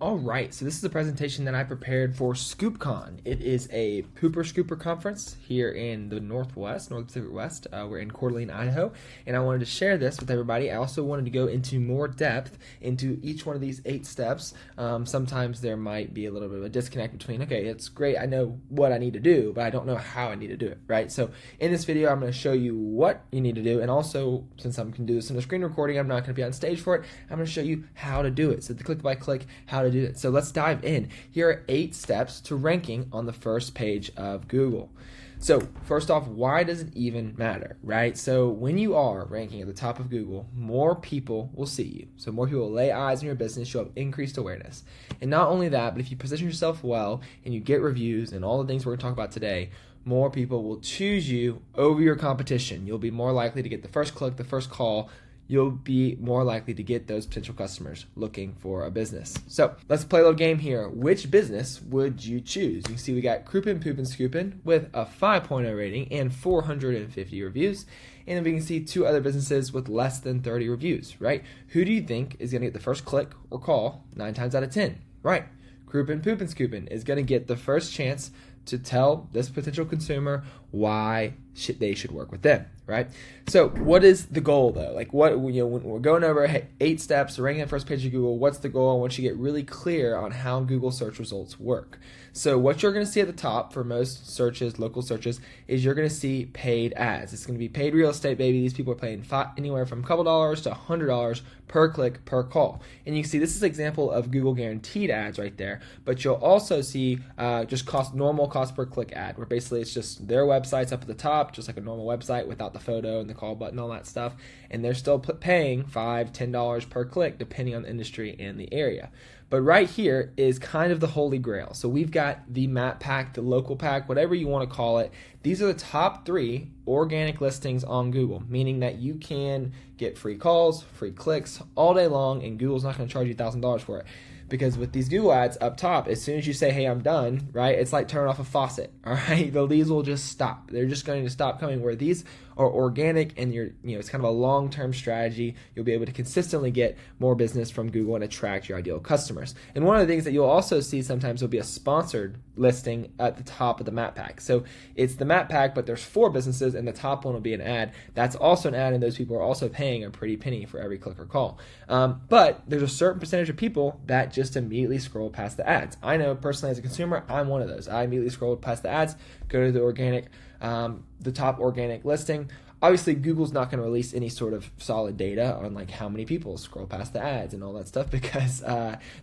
All right, so this is a presentation that I prepared for ScoopCon. It is a Pooper Scooper conference here in the North Pacific West. We're in Coeur d'Alene, Idaho, and I wanted to share this with everybody. I also wanted to go into more depth into each one of these 8 steps. Sometimes there might be a little bit of a disconnect between, okay, it's great, I know what I need to do, but I don't know how I need to do it, right? So in this video, I'm going to show you what you need to do, and also, since I can do this in a screen recording, I'm not going to be on stage for it, I'm going to show you how to do it. So the click by click, how to do it. So let's dive in. Here are 8 steps to ranking on the first page of Google. So first off, why does it even matter, right? So when you are ranking at the top of Google, more people will see you. So more people will lay eyes on your business, you'll have increased awareness. And not only that, but if you position yourself well and you get reviews and all the things we're going to talk about today, more people will choose you over your competition. You'll be more likely to get the first click, the first call. You'll be more likely to get those potential customers looking for a business. So let's play a little game here. Which business would you choose? You can see we got Croupin, Poopin, Scoopin with a 5.0 rating and 450 reviews. And then we can see 2 other businesses with less than 30 reviews, right? Who do you think is going to get the first click or call 9 times out of 10? Right. Croupin, Poopin, Scoopin is going to get the first chance to tell this potential consumer why they should work with them, right? So what is the goal though? Like when we're going over 8 steps, ranking the first page of Google, what's the goal? I want you to get really clear on how Google search results work. So what you're going to see at the top for most searches, local searches, is you're going to see paid ads. It's going to be paid real estate, baby. These people are paying anywhere from a couple dollars to $100 per click per call. And you can see this is an example of Google guaranteed ads right there, but you'll also see just normal cost per click ad, where basically it's just their website's up at the top, just like a normal website without the photo and the call button, all that stuff. And they're still paying $5, $10 per click, depending on the industry and the area. But right here is kind of the holy grail. So we've got the map pack, the local pack, whatever you want to call it. These are the top 3 organic listings on Google, meaning that you can get free calls, free clicks all day long, and Google's not going to charge you $1,000 for it. Because with these Google ads up top, as soon as you say, hey, I'm done, right, it's like turning off a faucet, all right? The leads will just stop. They're just going to stop coming, where these are organic and it's kind of a long-term strategy. You'll be able to consistently get more business from Google and attract your ideal customers. And one of the things that you'll also see sometimes will be a sponsored listing at the top of the map pack. So it's the map pack, but there's 4 businesses, and the top one will be an ad. That's also an ad, and those people are also paying a pretty penny for every click or call. But there's a certain percentage of people that just immediately scroll past the ads. I know personally as a consumer, I'm one of those. I immediately scrolled past the ads, go to the organic, the top organic listing. Obviously, Google's not going to release any sort of solid data on like how many people scroll past the ads and all that stuff, because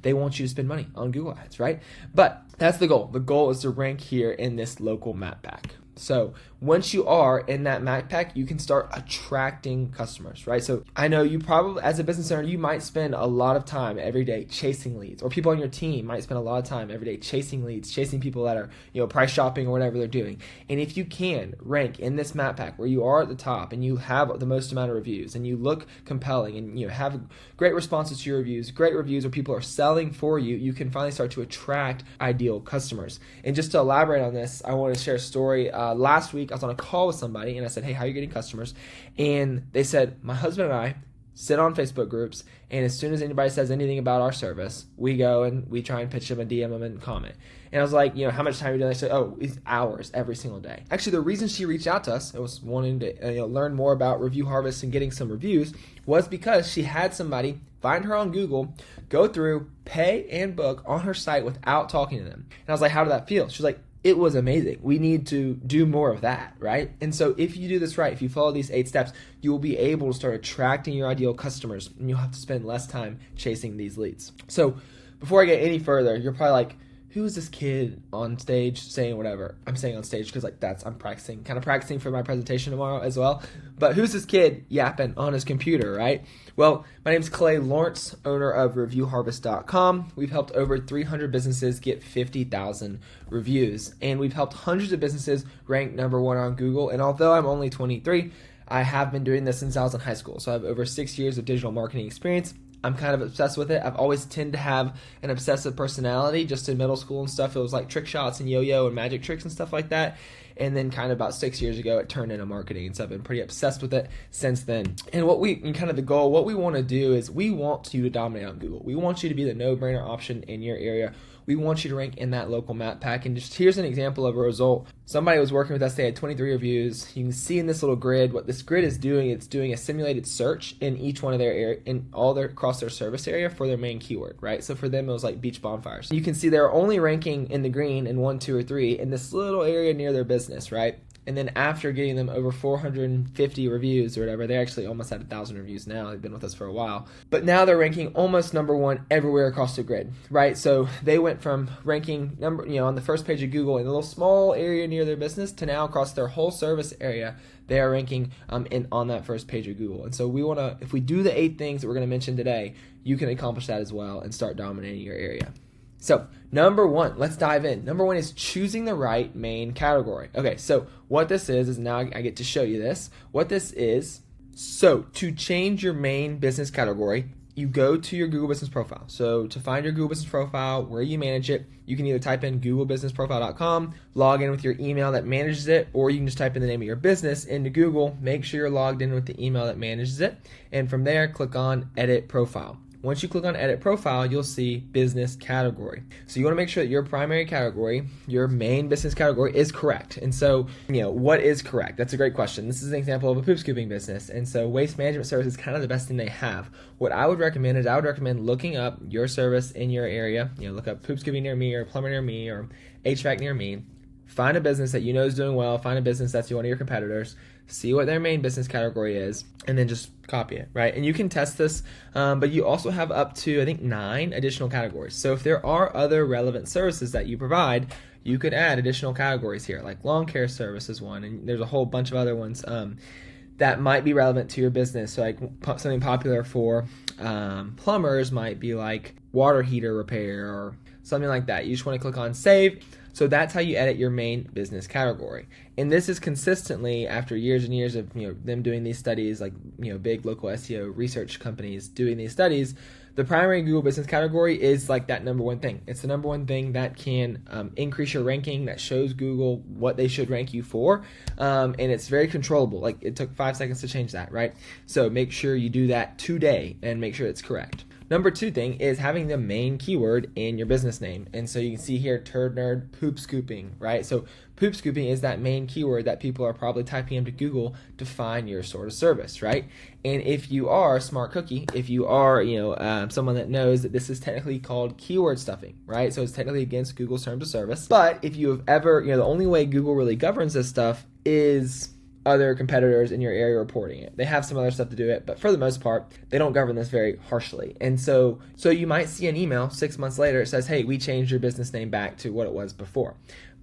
they want you to spend money on Google ads, right? But that's the goal. The goal is to rank here in this local map pack. So once you are in that map pack, you can start attracting customers, right? So I know you probably, as a business owner, you might spend a lot of time every day chasing leads, or people on your team might spend a lot of time every day chasing leads, chasing people that are, price shopping or whatever they're doing. And if you can rank in this map pack where you are at the top and you have the most amount of reviews and you look compelling and have great responses to your reviews, great reviews where people are selling for you, you can finally start to attract ideal customers. And just to elaborate on this, I want to share a story. Last week, I was on a call with somebody, and I said, hey, how are you getting customers? And they said, my husband and I sit on Facebook groups, and as soon as anybody says anything about our service, we go and we try and pitch them and DM them and comment. And I was like, how much time are you doing? They said, it's hours every single day. Actually, the reason she reached out to us, it was wanting to learn more about Review Harvest and getting some reviews, was because she had somebody find her on Google, go through, pay, and book on her site without talking to them. And I was like, how did that feel? She was like, it was amazing. We need to do more of that, right? And so if you do this right, if you follow these 8 steps, you will be able to start attracting your ideal customers, and you'll have to spend less time chasing these leads. So before I get any further, you're probably like, who is this kid on stage saying whatever? I'm saying on stage because I'm practicing for my presentation tomorrow as well. But who's this kid yapping on his computer, right? Well, my name's Clay Lawrence, owner of ReviewHarvest.com. We've helped over 300 businesses get 50,000 reviews, and we've helped hundreds of businesses rank number 1 on Google. And although I'm only 23, I have been doing this since I was in high school. So I have over 6 years of digital marketing experience. I'm kind of obsessed with it. I've always tend to have an obsessive personality. Just in middle school and stuff, it was like trick shots and yo-yo and magic tricks and stuff like that. And then kind of about 6 years ago, it turned into marketing. And so I've been pretty obsessed with it since then. And what we want to do is we want you to dominate on Google. We want you to be the no-brainer option in your area. We want you to rank in that local map pack. And just here's an example of a result. Somebody was working with us. They had 23 reviews. You can see in this little grid what this grid is doing. It's doing a simulated search in each one of their area, across their service area for their main keyword, right? So for them, it was like beach bonfires. You can see they're only ranking in the green in 1, 2, or 3 in this little area near their business, right? And then after getting them over 450 reviews or whatever, they actually almost had 1,000 reviews now. They've been with us for a while. But now they're ranking almost number 1 everywhere across the grid, right? So they went from ranking on the first page of Google in a little small area near their business to now across their whole service area, they are ranking on that first page of Google. And so we want to, if we do the 8 things that we're going to mention today, you can accomplish that as well and start dominating your area. So number 1, let's dive in. Number 1 is choosing the right main category. Okay, so what this is now I get to show you this. What this is, so to change your main business category, you go to your Google Business Profile. So to find your Google Business Profile, where you manage it, you can either type in googlebusinessprofile.com, log in with your email that manages it, or you can just type in the name of your business into Google, make sure you're logged in with the email that manages it, and from there, click on Edit Profile. Once you click on Edit Profile, you'll see Business Category. So you want to make sure that your primary category, your main business category, is correct. And so, what is correct? That's a great question. This is an example of a poop scooping business. And so waste management service is kind of the best thing they have. What I would recommend is looking up your service in your area. Look up poop scooping near me or plumber near me or HVAC near me. Find a business that you know is doing well. Find a business that's one of your competitors. See what their main business category is, and then just copy it, right? And you can test this, but you also have up to, I think, 9 additional categories. So if there are other relevant services that you provide, you could add additional categories here, like lawn care service is one, and there's a whole bunch of other ones that might be relevant to your business. So like something popular for plumbers might be like water heater repair or something like that. You just want to click on Save. So that's how you edit your main business category. And this is consistently, after years and years of them doing these studies, like big local SEO research companies doing these studies, the primary Google business category is like that number 1 thing. It's the number 1 thing that can increase your ranking, that shows Google what they should rank you for, and it's very controllable. Like it took 5 seconds to change that, right? So make sure you do that today and make sure it's correct. Number 2 thing is having the main keyword in your business name. And so you can see here, turd nerd, poop scooping, right? So poop scooping is that main keyword that people are probably typing into Google to find your sort of service, right? And if you are a smart cookie, if you are, someone that knows that this is technically called keyword stuffing, right? So it's technically against Google's terms of service. But if you have ever, the only way Google really governs this stuff is other competitors in your area reporting it. They have some other stuff to do it, but for the most part, they don't govern this very harshly. And so you might see an email 6 months later, it says, hey, we changed your business name back to what it was before.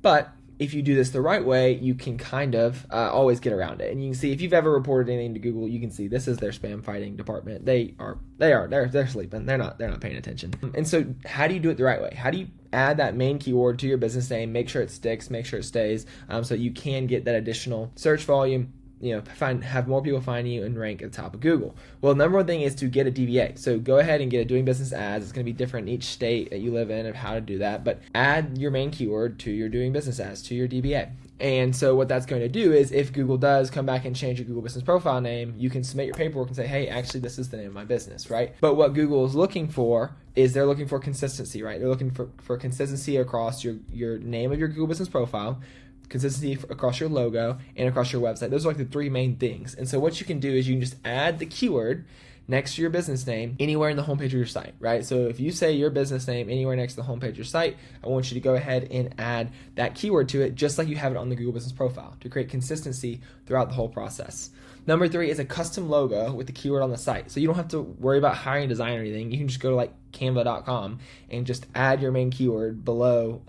But if you do this the right way, you can kind of always get around it. And you can see if you've ever reported anything to Google, you can see this is their spam fighting department. They're sleeping. They're not paying attention. And so how do you do it the right way? How do you add that main keyword to your business name, make sure it sticks, make sure it stays, so you can get that additional search volume, have more people find you and rank at the top of Google. Well, number 1 thing is to get a DBA. So go ahead and get a doing business as. It's going to be different in each state that you live in of how to do that, but add your main keyword to your doing business as, to your DBA. And so what that's going to do is if Google does come back and change your Google Business Profile name, you can submit your paperwork and say, hey, actually, this is the name of my business, right? But what Google is looking for is they're looking for consistency, right? They're looking for consistency across your name of your Google Business Profile, consistency across your logo, and across your website. Those are like the 3 main things. And so what you can do is you can just add the keyword next to your business name anywhere in the homepage of your site, right? So if you say your business name anywhere next to the homepage of your site, I want you to go ahead and add that keyword to it just like you have it on the Google Business Profile to create consistency throughout the whole process. Number 3 is a custom logo with the keyword on the site. So you don't have to worry about hiring a designer or anything. You can just go to like canva.com and just add your main keyword below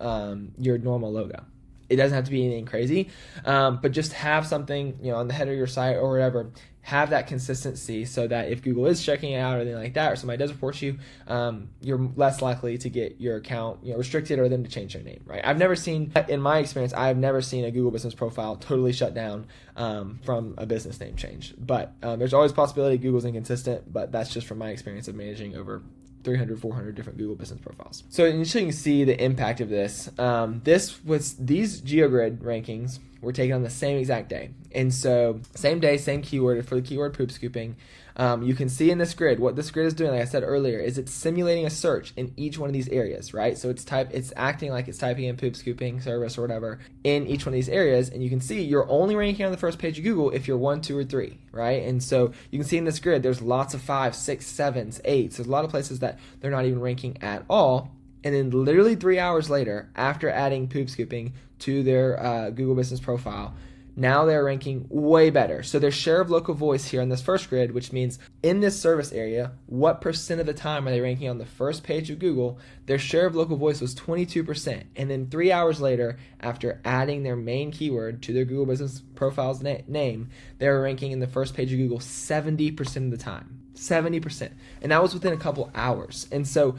your normal logo. It doesn't have to be anything crazy, but just have something, on the header of your site or whatever. Have that consistency so that if Google is checking it out or anything like that, or somebody does report you, you're less likely to get your account restricted or them to change their name, right? In my experience, I've never seen a Google Business Profile totally shut down from a business name change. But there's always a possibility Google's inconsistent, but that's just from my experience of managing over 300, 400 different Google business profiles. So you can see the impact of this. These GeoGrid rankings were taken on the same exact day. And so same day, same keyword for the keyword poop scooping. You can see in this grid, what this grid is doing, like I said earlier, is it's simulating a search in each one of these areas, right? So it's acting like it's typing in poop scooping service or whatever in each one of these areas. And you can see you're only ranking on the first page of Google if you're 1, 2, or 3, right? And so you can see in this grid, there's lots of 5, 6, 7s, 8s. There's a lot of places that they're not even ranking at all. And then literally 3 hours later, after adding poop scooping to their Google business profile, now they're ranking way better. So their share of local voice here on this first grid, which means in this service area, what percent of the time are they ranking on the first page of Google? Their share of local voice was 22%. And then 3 hours later, after adding their main keyword to their Google business profile's name, they were ranking in the first page of Google 70% of the time. 70%. And that was within a couple hours. And so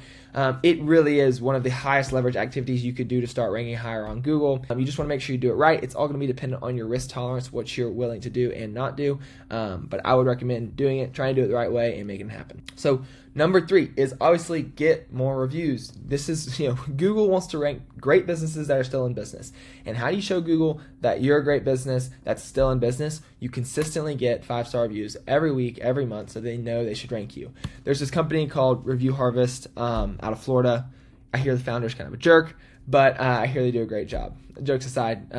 it really is one of the highest leverage activities you could do to start ranking higher on Google. You just want to make sure you do it right. It's all going to be dependent on your risk tolerance, what you're willing to do and not do. But I would recommend doing it, trying to do it the right way and making it happen. So number 3 is obviously get more reviews. This is, Google wants to rank great businesses that are still in business. And how do you show Google that you're a great business that's still in business? You consistently get 5-star reviews every week, every month, so they know they should rank you. There's this company called Review Harvest out of Florida. I hear the founder's kind of a jerk, but I hear they do a great job. Jokes aside,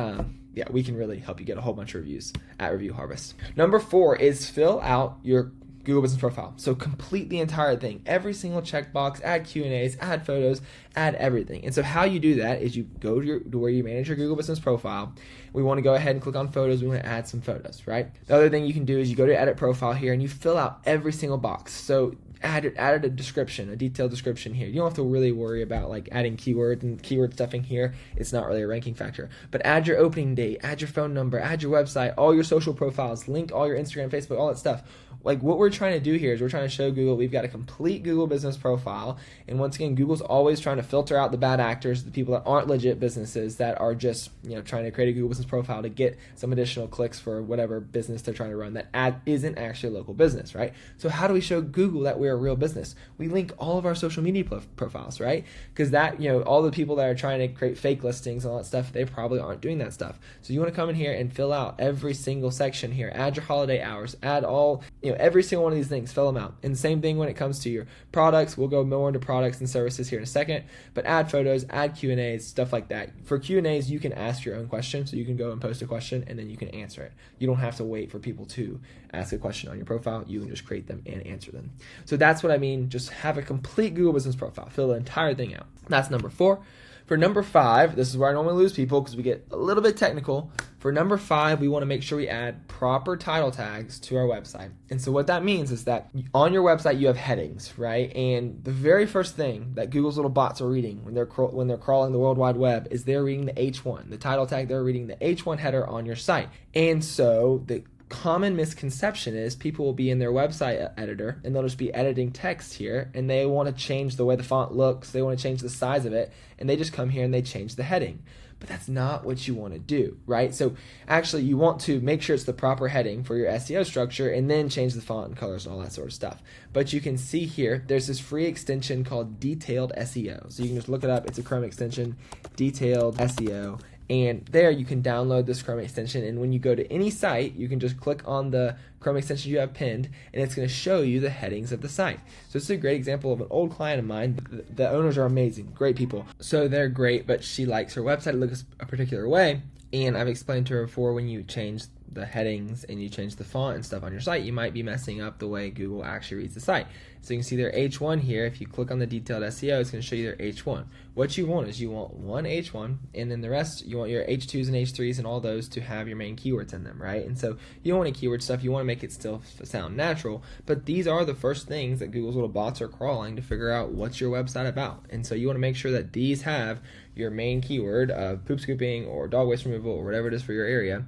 we can really help you get a whole bunch of reviews at Review Harvest. Number 4 is fill out your Google business profile. So complete the entire thing, every single checkbox, add Q&As, add photos, add everything. And so how you do that is you go to where you manage your Google business profile. We want to go ahead and click on photos. We want to add some photos, right? The other thing you can do is you go to edit profile here and you fill out every single box. So added a description, a detailed description here. You don't have to really worry about like adding keywords and keyword stuffing here. It's not really a ranking factor. But add your opening date, add your phone number, add your website, all your social profiles, link all your Instagram, Facebook, all that stuff. Like what we're trying to do here is we're trying to show Google we've got a complete Google business profile. And once again, Google's always trying to filter out the bad actors, the people that aren't legit businesses that are just trying to create a Google business profile to get some additional clicks for whatever business they're trying to run that isn't actually a local business, right? So how do we show Google that we're a real business? We link all of our social media profiles, right? Because that, all the people that are trying to create fake listings and all that stuff, they probably aren't doing that stuff. So you want to come in here and fill out every single section here. Add your holiday hours, add all, every single one of these things, fill them out. And the same thing when it comes to your products. We'll go more into products and services here in a second, but add photos, add Q&As, stuff like that. For Q&As, you can ask your own question. So you can go and post a question and then you can answer it. You don't have to wait for people to ask a question on your profile. You can just create them and answer them. So that's what I mean. Just have a complete Google business profile. Fill the entire thing out. That's number 4. For number 5, this is where I normally lose people because we get a little bit technical. For number 5, we want to make sure we add proper title tags to our website. And so what that means is that on your website you have headings, right? And the very first thing that Google's little bots are reading when they're crawling the World Wide Web is they're reading the H1, the title tag. They're reading the H1 header on your site. And so the common misconception is people will be in their website editor and they'll just be editing text here and they want to change the way the font looks, they want to change the size of it, and they just come here and they change the heading. But that's not what you want to do, right? So actually you want to make sure it's the proper heading for your SEO structure and then change the font and colors and all that sort of stuff. But you can see here, there's this free extension called Detailed SEO. So you can just look it up. It's a Chrome extension, Detailed SEO. And there you can download this Chrome extension, and when you go to any site, you can just click on the Chrome extension you have pinned, and it's going to show you the headings of the site. So this is a great example of an old client of mine. The owners are amazing, great people. So they're great, but she likes her website to look a particular way, and I've explained to her before when you change the headings and you change the font and stuff on your site, you might be messing up the way Google actually reads the site. So you can see their H1 here. If you click on the detailed SEO, it's going to show you their H1. What you want is you want one H1, and then the rest, you want your H2s and H3s and all those to have your main keywords in them, right? And so you don't want any keyword stuff. You want to make it still sound natural, but these are the first things that Google's little bots are crawling to figure out what's your website about. And so you want to make sure that these have your main keyword of poop scooping or dog waste removal or whatever it is for your area,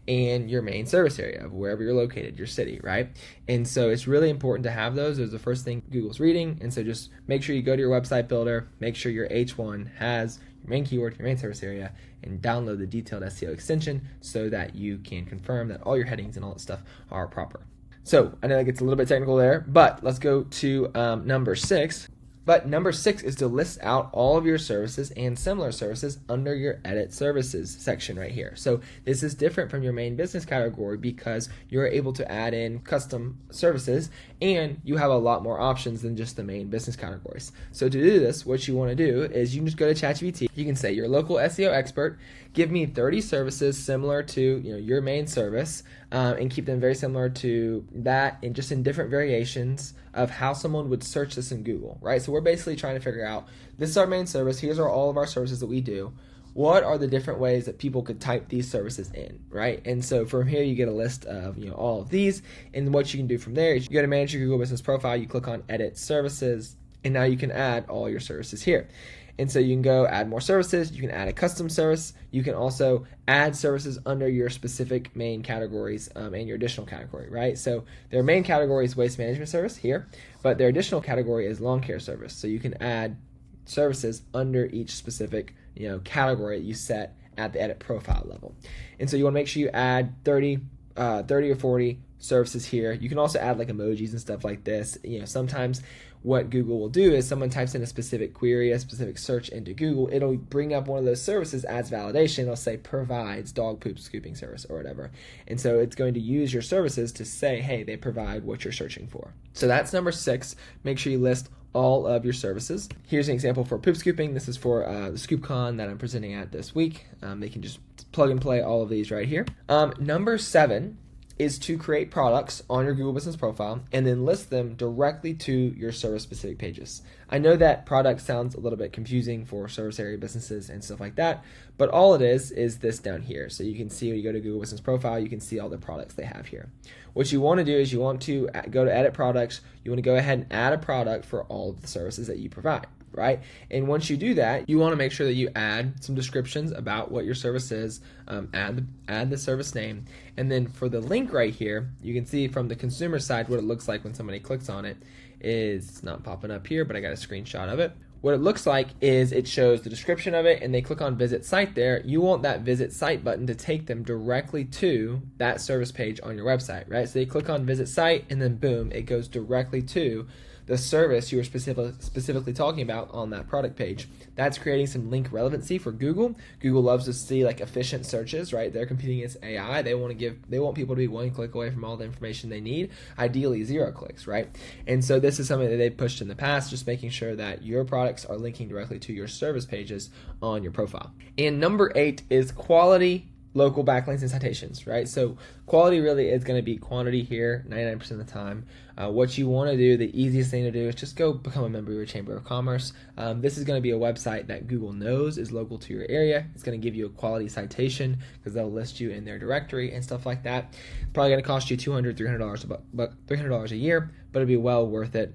and your main service area of wherever you're located, your city, right? And so it's really important to have those. Those are the first thing Google's reading. And so just make sure you go to your website builder, make sure your H1 has your main keyword, your main service area, and download the detailed SEO extension so that you can confirm that all your headings and all that stuff are proper. So I know that gets a little bit technical there, but let's go to number 6. But number 6 is to list out all of your services and similar services under your edit services section right here. So this is different from your main business category because you're able to add in custom services and you have a lot more options than just the main business categories. So to do this, what you want to do is you can just go to ChatGPT. You can say, your local SEO expert, give me 30 services similar to your main service, and keep them very similar to that, and just in different variations of how someone would search this in Google, right? So we're basically trying to figure out, this is our main service, here's all of our services that we do. What are the different ways that people could type these services in, right? And so from here you get a list of all of these, and what you can do from there is you go to manage your Google Business Profile, you click on edit services, and now you can add all your services here. And so you can go add more services, you can add a custom service, you can also add services under your specific main categories and your additional category, right? So their main category is waste management service here, but their additional category is lawn care service. So you can add services under each specific category that you set at the edit profile level. And so you want to make sure you add 30 or 40 services here. You can also add like emojis and stuff like this. Sometimes what Google will do is someone types in a specific query, a specific search into Google, it'll bring up one of those services as validation. It'll say provides dog poop scooping service or whatever. And so it's going to use your services to say, hey, they provide what you're searching for. So that's number 6. Make sure you list all of your services. Here's an example for poop scooping. This is for the ScoopCon that I'm presenting at this week. They can just plug and play all of these right here. Number 7 is to create products on your Google Business Profile and then list them directly to your service specific pages. I know that product sounds a little bit confusing for service area businesses and stuff like that, but all it is this down here. So you can see when you go to Google Business Profile, you can see all the products they have here. What you want to do is you want to go to edit products. You want to go ahead and add a product for all of the services that you provide, right? And once you do that, you want to make sure that you add some descriptions about what your service is, add the service name, and then for the link right here, you can see from the consumer side what it looks like when somebody clicks on it. It's not popping up here, but I got a screenshot of it. What it looks like is it shows the description of it and they click on visit site there. You want that visit site button to take them directly to that service page on your website, right? So they click on visit site and then boom, it goes directly to the service you were specifically talking about on that product page. That's creating some link relevancy for Google. Google loves to see like efficient searches, right? They're competing against AI. They want people to be one click away from all the information they need, ideally 0 clicks, right? And so this is something that they've pushed in the past, just making sure that your products are linking directly to your service pages on your profile. And number 8 is quality local backlinks and citations, right? So quality really is going to be quantity here 99% of the time. What you want to do, the easiest thing to do is just go become a member of your Chamber of Commerce. This is going to be a website that Google knows is local to your area. It's going to give you a quality citation because they'll list you in their directory and stuff like that. It's probably going to cost you $200, $300 a year, but it'll be well worth it.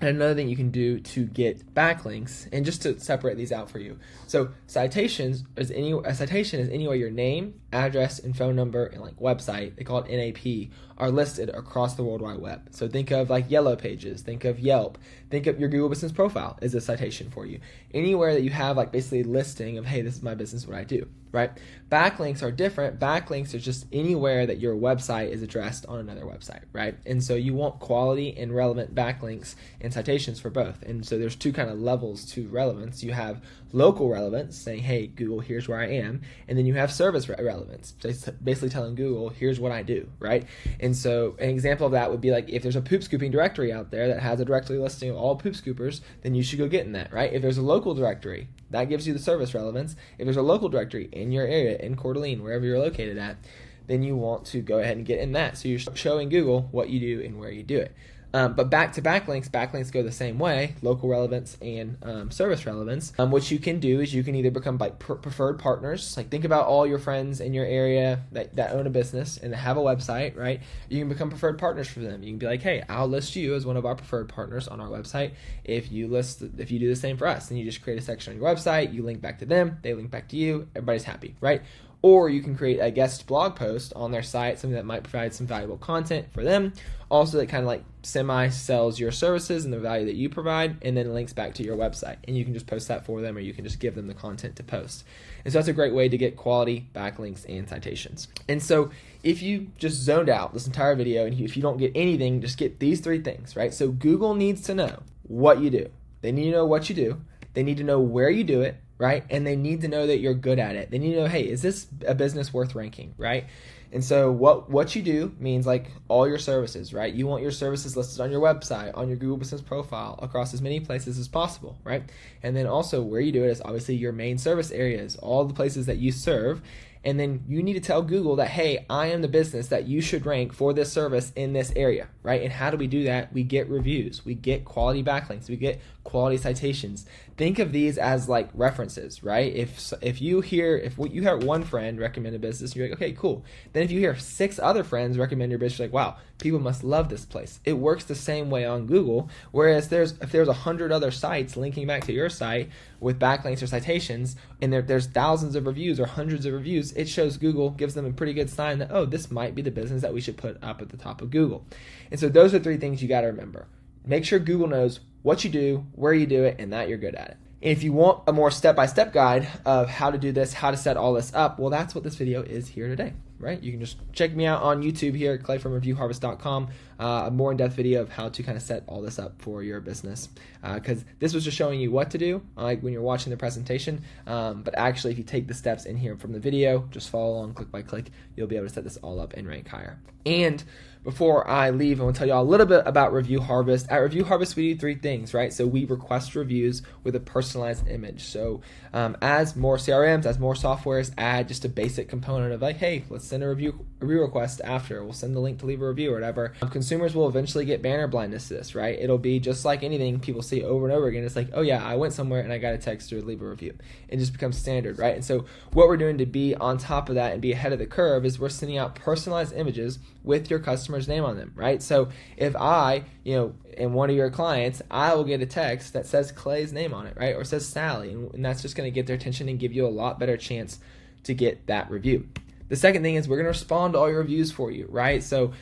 And another thing you can do to get backlinks, and just to separate these out for you. So a citation is anywhere your name, address, and phone number, and like website, they call it NAP, are listed across the World Wide Web. So think of like Yellow Pages, think of Yelp, think of your Google Business Profile is a citation for you. Anywhere that you have like basically a listing of, hey, this is my business, what I do, right? Backlinks are different. Backlinks are just anywhere that your website is addressed on another website, right? And so you want quality and relevant backlinks and citations for both. And so there's 2 kind of levels to relevance. You have local relevance, saying, hey, Google, here's where I am. And then you have service relevance, basically telling Google, here's what I do, right? And so an example of that would be like if there's a poop scooping directory out there that has a directory listing of all poop scoopers, then you should go get in that, right? If there's a local directory, that gives you the service relevance. If there's a local directory in your area, in Coeur d'Alene, wherever you're located at, then you want to go ahead and get in that. So you're showing Google what you do and where you do it. But back to backlinks go the same way, local relevance and service relevance. What you can do is you can either become like preferred partners. Like think about all your friends in your area that own a business and have a website, right? You can become preferred partners for them. You can be like, hey, I'll list you as one of our preferred partners on our website if you do the same for us. And you just create a section on your website, you link back to them, they link back to you, everybody's happy, right? Or you can create a guest blog post on their site, something that might provide some valuable content for them. Also, that kind of like semi-sells your services and the value that you provide, and then links back to your website. And you can just post that for them, or you can just give them the content to post. And so that's a great way to get quality backlinks and citations. And so if you just zoned out this entire video, and if you don't get anything, just get these 3 things, right? So Google needs to know what you do. They need to know what you do. They need to know where you do it, right? And they need to know that you're good at it. They need to know, hey, is this a business worth ranking, right? And so what you do means like all your services, right? You want your services listed on your website, on your Google Business profile, across as many places as possible, right? And then also where you do it is obviously your main service areas, all the places that you serve. And then you need to tell Google that, hey, I am the business that you should rank for this service in this area, right? And how do we do that? We get reviews, we get quality backlinks, we get quality citations. Think of these as like references, right? If you hear one friend recommend a business, you're like, okay, cool. Then if you hear 6 other friends recommend your business, you're like, wow, people must love this place. It works the same way on Google. Whereas if there's 100 other sites linking back to your site with backlinks or citations, and there's thousands of reviews or hundreds of reviews, it shows Google, gives them a pretty good sign that, oh, this might be the business that we should put up at the top of Google. And so those are 3 things you got to remember. Make sure Google knows what you do, where you do it, and that you're good at it. And if you want a more step-by-step guide of how to do this, how to set all this up, well, that's what this video is here today, right? You can just check me out on YouTube here at clayfromreviewharvest.com, a more in-depth video of how to kind of set all this up for your business. Because this was just showing you what to do, like when you're watching the presentation. But actually, if you take the steps in here from the video, just follow along click by click, you'll be able to set this all up and rank higher. And before I leave, I want to tell you all a little bit about Review Harvest. At Review Harvest, we do 3 things, right? So we request reviews with a personalized image. So as more CRMs, as more softwares add just a basic component of like, hey, let's send a review request after. We'll send the link to leave a review or whatever. Consumers will eventually get banner blindness to this, right? It'll be just like anything people see over and over again. It's like, oh yeah, I went somewhere and I got a text to leave a review. It just becomes standard, right? And so what we're doing to be on top of that and be ahead of the curve is we're sending out personalized images with your customer's name on them, right? So if I, am one of your clients, I will get a text that says Clay's name on it, right? Or says Sally, and that's just going to get their attention and give you a lot better chance to get that review. The second thing is we're going to respond to all your reviews for you, right? So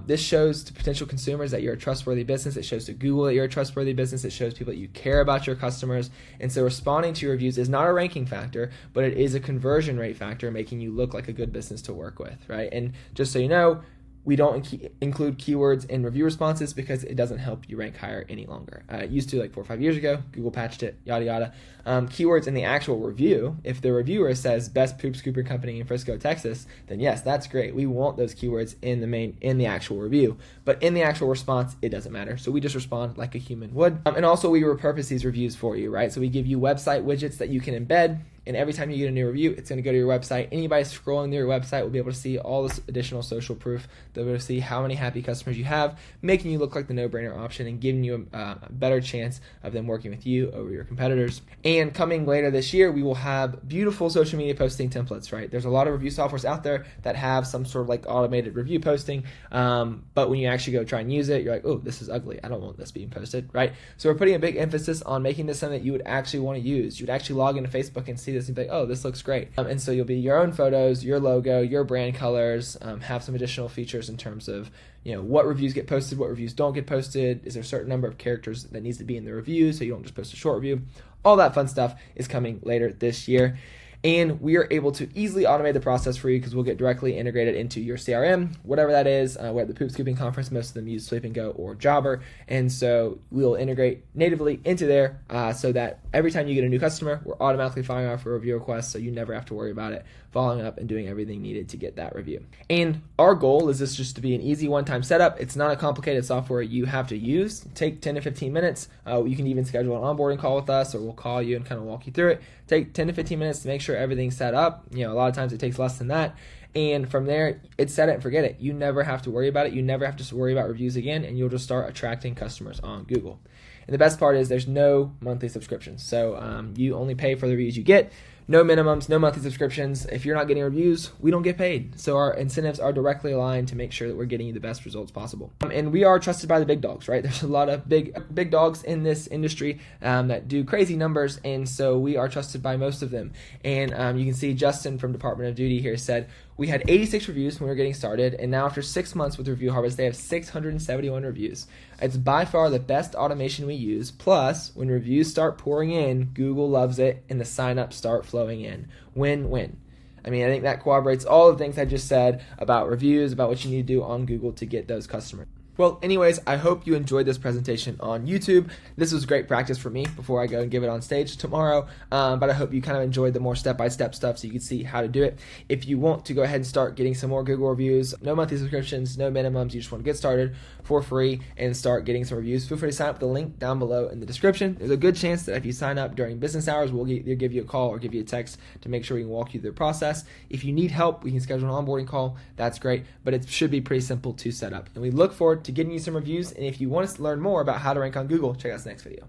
this shows to potential consumers that you're a trustworthy business. It shows to Google that you're a trustworthy business. It shows people that you care about your customers. And so responding to your reviews is not a ranking factor, but it is a conversion rate factor, making you look like a good business to work with, right? And just so you know, we don't include keywords in review responses because it doesn't help you rank higher any longer. It used to like 4 or 5 years ago. Google patched it, yada, yada. Keywords in the actual review, if the reviewer says best poop scooper company in Frisco, Texas, then yes, that's great. We want those keywords in the actual review. But in the actual response, it doesn't matter. So we just respond like a human would. And also we repurpose these reviews for you, right? So we give you website widgets that you can embed. And every time you get a new review, it's going to go to your website. Anybody scrolling through your website will be able to see all this additional social proof. They'll be able to see how many happy customers you have, making you look like the no-brainer option and giving you a better chance of them working with you over your competitors. And coming later this year, we will have beautiful social media posting templates, right? There's a lot of review softwares out there that have some sort of like automated review posting. But when you actually go try and use it, you're like, oh, this is ugly. I don't want this being posted, right? So we're putting a big emphasis on making this something that you would actually want to use. You would actually log into Facebook and see this and be like, oh, this looks great. And so you'll be your own photos, your logo, your brand colors, have some additional features in terms of, what reviews get posted, what reviews don't get posted. Is there a certain number of characters that needs to be in the review so you don't just post a short review? All that fun stuff is coming later this year. And we are able to easily automate the process for you because we'll get directly integrated into your CRM, whatever that is. We have the Poop Scooping Conference. Most of them use Sweep and Go or Jobber. And so we'll integrate natively into there so that every time you get a new customer, we're automatically firing off a review request so you never have to worry about it, following up and doing everything needed to get that review. And our goal is this just to be an easy one-time setup. It's not a complicated software you have to use. Take 10 to 15 minutes. You can even schedule an onboarding call with us or we'll call you and kind of walk you through it. Take 10 to 15 minutes to make sure everything's set up. A lot of times it takes less than that. And from there, it's set it and forget it. You never have to worry about it. You never have to worry about reviews again, and you'll just start attracting customers on Google. And the best part is there's no monthly subscriptions. So you only pay for the reviews you get. No minimums, no monthly subscriptions. If you're not getting reviews, we don't get paid. So our incentives are directly aligned to make sure that we're getting you the best results possible. And we are trusted by the big dogs, right? There's a lot of big dogs in this industry that do crazy numbers, and so we are trusted by most of them. And you can see Justin from Department of Duty here said, we had 86 reviews when we were getting started, and now after 6 months with Review Harvest, they have 671 reviews. It's by far the best automation we use. Plus, when reviews start pouring in, Google loves it, and the signups start flowing in. Win-win. I mean, I think that corroborates all the things I just said about reviews, about what you need to do on Google to get those customers. Well, anyways, I hope you enjoyed this presentation on YouTube. This was great practice for me before I go and give it on stage tomorrow, but I hope you kind of enjoyed the more step-by-step stuff so you can see how to do it. If you want to go ahead and start getting some more Google reviews, no monthly subscriptions, no minimums, you just want to get started for free and start getting some reviews, feel free to sign up with the link down below in the description. There's a good chance that if you sign up during business hours, we'll either give you a call or give you a text to make sure we can walk you through the process. If you need help, we can schedule an onboarding call. That's great, but it should be pretty simple to set up. And we look forward to getting you some reviews, and if you want us to learn more about how to rank on Google, check out this next video.